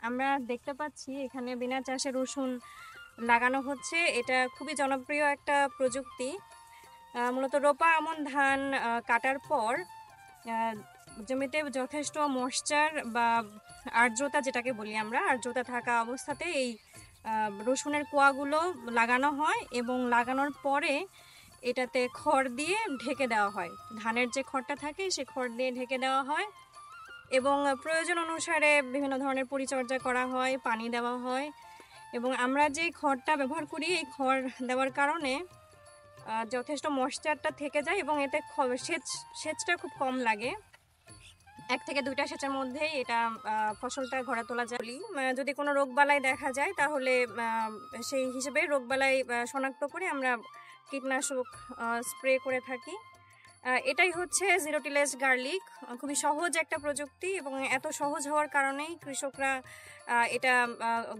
আমরা দেখতে পাচ্ছি এখানে বিনা চাষে রসুন লাগানো হচ্ছে। এটা খুবই জনপ্রিয় একটা প্রযুক্তি। মূলত রোপা আমন ধান কাটার পর জমিতে যথেষ্ট ময়েশ্চার বা আর্দ্রতা যেটাকে বলি আমরা, আর্দ্রতা থাকা অবস্থাতে এই রসুনের কোয়াগুলো লাগানো হয় এবং লাগানোর পরে এটাতে খড় দিয়ে ঢেকে দেওয়া হয়। ধানের যে খড়টা থাকে সেই খড় দিয়ে ঢেকে দেওয়া হয় এবং প্রয়োজন অনুসারে বিভিন্ন ধরনের পরিচর্যা করা হয়, পানি দেওয়া হয় এবং আমরা যে খড়টা ব্যবহার করি এই খড় দেওয়ার কারণে যথেষ্ট ময়েশ্চারটা থেকে যায় এবং এতে সেচটা খুব কম লাগে। 1 থেকে 2টা সেচের মধ্যেই এটা ফসলটা ঘরে তোলা যায়। যদি কোনো রোগবালাই দেখা যায় তাহলে সেই হিসেবে রোগবালাই শনাক্ত করে আমরা কীটনাশক স্প্রে করে থাকি। এটাই হচ্ছে জিরো টিলেজ গার্লিক। খুবই সহজ একটা প্রযুক্তি এবং এত সহজ হওয়ার কারণেই কৃষকরা এটা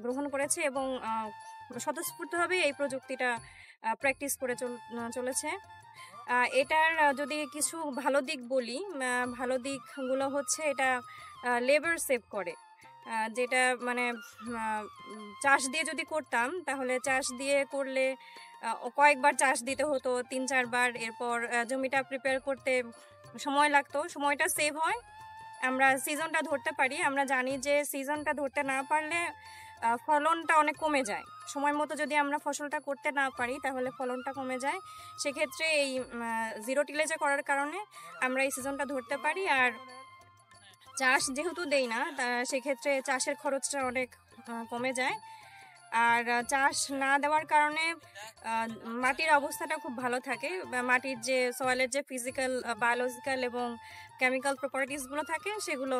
গ্রহণ করেছে এবং স্বতঃস্ফূর্তভাবে এই প্রযুক্তিটা প্র্যাকটিস করে চলেছে। এটার যদি কিছু ভালো দিক বলি, ভালো দিকগুলো হচ্ছে এটা লেবার সেভ করে। যেটা মানে চাষ দিয়ে যদি করতাম তাহলে চাষ দিয়ে করলে কয়েকবার চাষ দিতে হতো, 3-4 বার। এরপর জমিটা প্রিপেয়ার করতে সময় লাগতো, সময়টা সেভ হয়। আমরা সিজনটা ধরতে পারি। আমরা জানি যে সিজনটা ধরতে না পারলে ফলনটা অনেক কমে যায়। সময় মতো যদি আমরা ফসলটা করতে না পারি তাহলে ফলনটা কমে যায়। সেক্ষেত্রে এই জিরো টিলেজে করার কারণে আমরা এই সিজনটা ধরতে পারি। আর চাষ যেহেতু দেই না সেক্ষেত্রে চাষের খরচটা অনেক কমে যায়। আর চাষ না দেওয়ার কারণে মাটির অবস্থাটা খুব ভালো থাকে। মাটির যে সয়েলের যে ফিজিক্যাল, বায়োলজিক্যাল এবং কেমিক্যাল প্রপার্টিসগুলো থাকে সেগুলো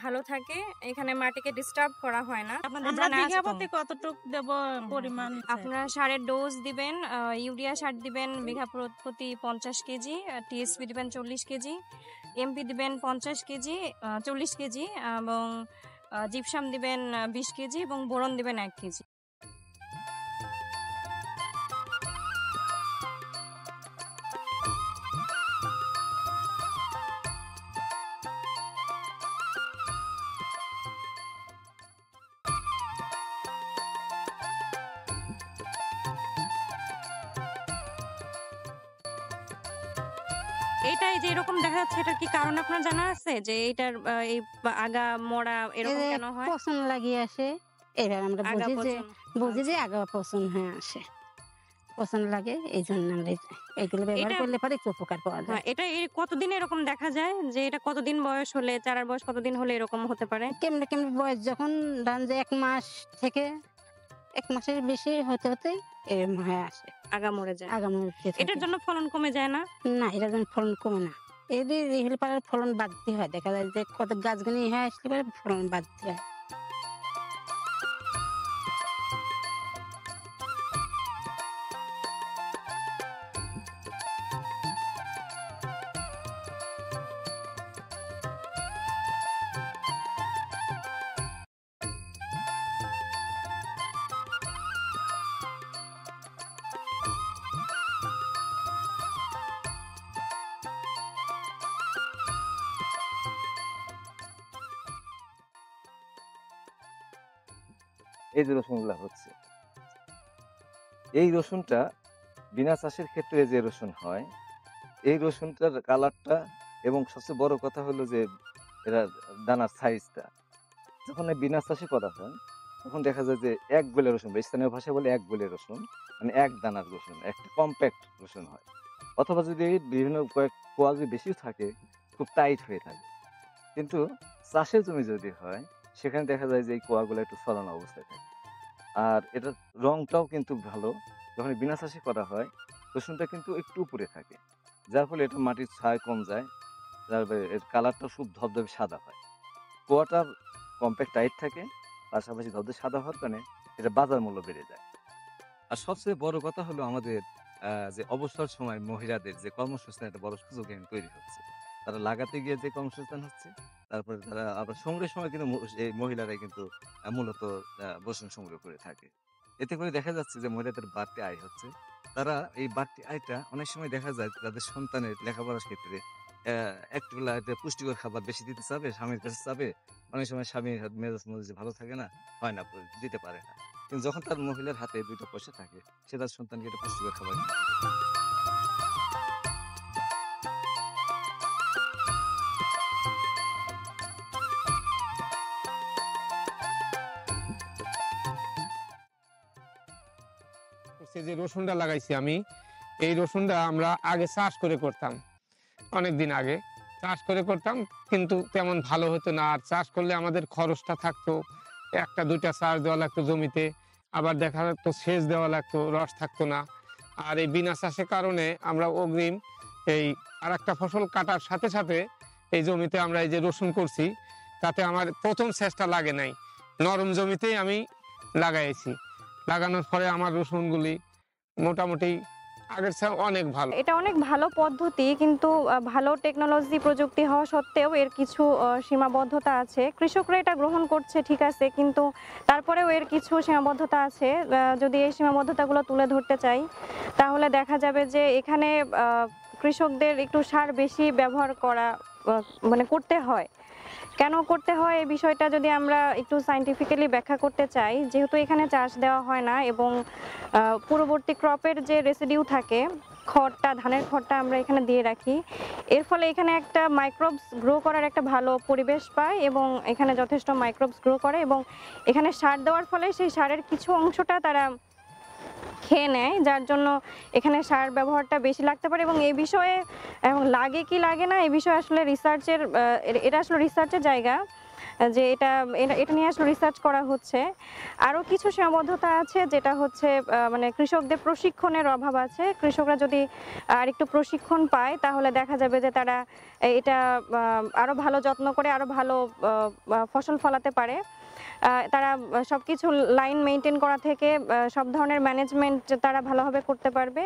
ভালো থাকে। এখানে মাটিকে ডিস্টার্ব করা হয় না। কতটুকু দেব পরিমাণ? আপনারা সারের ডোজ দিবেন, ইউরিয়া সার দিবেন বিঘা প্রতি 50 কেজি, টিএসপি দিবেন 40 কেজি, এমপি দিবেন 50 কেজি, 40 কেজি এবং জিপসাম দিবেন 20 কেজি এবং বোরন দিবেন 1 কেজি। এটাই যে এরকম দেখা যাচ্ছে, এটার কি কারণ আপনার জানা আছে যে এটার এই আগা মরা এরকম কেন হয়? পচন লাগিয়ে আসে, এবার আমরা আগা বুঝি যে আচ্ছা। আগা পচন হয়ে আসে, পচন লাগে। এই জন্য আমরা এগুলো ব্যবহার করলে পরে একটু উপকার পাওয়া যায়। এটা কতদিন এরকম দেখা যায় যে এটা কতদিন বয়স হলে, চারার বয়স কতদিন হলে এরকম হতে পারে? কেমনে কেমনে বয়স যখন ধান যে 1 মাস থেকে 1 মাসের বেশি হতে হতেই এরকম হয়ে আসে, আগা মরে যায়। আগা মরতে থাকে। এটার জন্য ফলন কমে যায় না? না, এটার জন্য ফলন কমে না। এদের হলে পারে ফলন বাড়তি হয়। দেখা যায় যে কত গাছগুলি হয়ে আসলে পারে ফলন বাড়তি হয়। এই যে রসুনগুলা হচ্ছে, এই রসুনটা বিনা চাষের ক্ষেত্রে যে রসুন হয়, এই রসুনটার কালারটা এবং সবচেয়ে বড় কথা হলো যে এরা দানার সাইজটা। যখন এই বিনা চাষে করা হয় তখন দেখা যায় যে এক গোলে রসুন, বা স্থানীয় ভাষায় বলে এক গোলে রসুন, মানে এক দানার রসুন, একটা কম্প্যাক্ট রসুন হয়। অথবা যদি বিভিন্ন কোয়া যদি বেশিও থাকে, খুব টাইট হয়ে থাকে। কিন্তু চাষের জমি যদি হয় সেখানে দেখা যায় যে এই কোয়াগুলো একটু ছড়ানো অবস্থায় থাকে। আর এটার রংটাও কিন্তু ভালো। যখন বিনা চাষে করা হয় রসুনটা কিন্তু একটু উপরে থাকে, যার ফলে এটা মাটির ছায়া কম যায়, যার ফলে এর কালারটা খুব ধবধবে সাদা হয়। কোয়াটা কম্প্যাক্ট টাইট থাকে, পাশাপাশি ধবধবে সাদা হওয়ার কারণে এটা বাজার মূল্য বেড়ে যায়। আর সবচেয়ে বড় কথা হলো আমাদের যে অবসর সময় মহিলাদের যে কর্মসংস্থান একটা বড় সুযোগ এখন তৈরি হচ্ছে। তারা লাগাতে গিয়ে যে কর্মসংস্থান হচ্ছে, তারপরে তারা আবার সংগ্রহের সময় কিন্তু এই মহিলারাই কিন্তু মূলত রসুন সংগ্রহ করে থাকে। এতে করে দেখা যাচ্ছে যে মহিলাদের বাড়তি আয় হচ্ছে। তারা এই বাড়তি আয়টা অনেক সময় দেখা যায় তাদের সন্তানের লেখাপড়ার ক্ষেত্রে একটু পুষ্টিকর খাবার বেশি দিতে চাবে, স্বামীর কাছে চাবে, অনেক সময় স্বামীর মেজাজ মজা ভালো থাকে না, হয় না, দিতে পারে না। কিন্তু যখন তার মহিলার হাতে 2টা পয়সা থাকে, সে তার সন্তানকে একটা পুষ্টিকর খাবার দিতে পারে। হচ্ছে যে রসুনটা লাগাইছি আমি, এই রসুনটা আমরা আগে চাষ করে করতাম, অনেক দিন আগে চাষ করে করতাম, কিন্তু তেমন ভালো হতো না। আর চাষ করলে আমাদের খরচটা থাকতো, 1-2টা চাষ দেওয়া লাগতো জমিতে, আবার দেখা যাচ্ছে সেচ দেওয়া লাগতো, রস থাকতো না। আর এই বিনা চাষের কারণে আমরা অগ্রিম এই আর একটা ফসল কাটার সাথে সাথে এই জমিতে আমরা এই যে রসুন করছি, তাতে আমার প্রথম সেচটা লাগে নাই, নরম জমিতেই আমি লাগাইছি। লাগানোর পরে আমার রসুনগুলি মোটামুটি আগের চেয়ে অনেক ভালো। এটা অনেক ভালো পদ্ধতি, কিন্তু ভালো টেকনোলজি প্রযুক্তি হওয়া সত্ত্বেও এর কিছু সীমাবদ্ধতা আছে। কৃষকরা এটা গ্রহণ করছে ঠিক আছে, কিন্তু তারপরেও এর কিছু সীমাবদ্ধতা আছে। যদি এই সীমাবদ্ধতাগুলো তুলে ধরতে চাই, তাহলে দেখা যাবে যে এখানে কৃষকদের একটু সার বেশি ব্যবহার করা মানে করতে হয়। কেন করতে হয় এই বিষয়টা যদি আমরা একটু সায়েন্টিফিক্যালি ব্যাখ্যা করতে চাই, যেহেতু এখানে চাষ দেওয়া হয় না এবং পূর্ববর্তী ক্রপের যে রেসিডিউ থাকে, খড়টা, ধানের খড়টা আমরা এখানে দিয়ে রাখি, এর ফলে এখানে একটা মাইক্রোবস গ্রো করার একটা ভালো পরিবেশ পায় এবং এখানে যথেষ্ট মাইক্রোবস গ্রো করে, এবং এখানে সার দেওয়ার ফলে সেই সারের কিছু অংশটা তারা খেয়ে নেয়, যার জন্য এখানে সার ব্যবহারটা বেশি লাগতে পারে। এবং এই বিষয়ে, এবং লাগে কি লাগে না এই বিষয়ে আসলে রিসার্চের, এটা আসলে রিসার্চের জায়গা, যে এটা নিয়ে আসলে রিসার্চ করা হচ্ছে। আরও কিছু সীমাবদ্ধতা আছে, যেটা হচ্ছে মানে কৃষকদের প্রশিক্ষণের অভাব আছে। কৃষকরা যদি আর একটু প্রশিক্ষণ পায়, তাহলে দেখা যাবে যে তারা এটা আরও ভালো যত্ন করে আরও ভালো ফসল ফলাতে পারে। তারা সব কিছু লাইন মেনটেন করা থেকে সব ধরনের ম্যানেজমেন্ট তারা ভালোভাবে করতে পারবে।